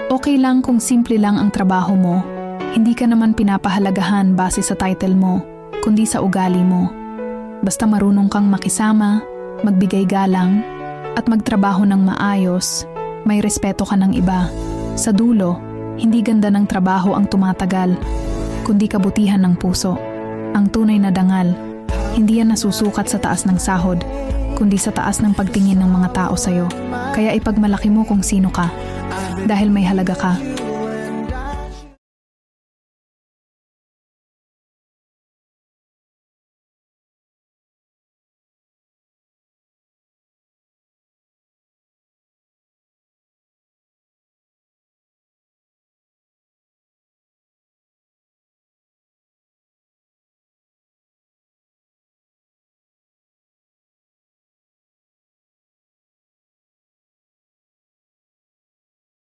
Okay lang kung simple lang ang trabaho mo. Hindi ka naman pinapahalagahan base sa title mo, kundi sa ugali mo. Basta marunong kang makisama, magbigay galang, at magtrabaho ng maayos, may respeto ka ng iba. Sa dulo, hindi ganda ng trabaho ang tumatagal, kundi kabutihan ng puso. Ang tunay na dangal, hindi yan nasusukat sa taas ng sahod, kundi sa taas ng pagtingin ng mga tao sa'yo. Kaya ipagmalaki mo kung sino ka, dahil may halaga ka.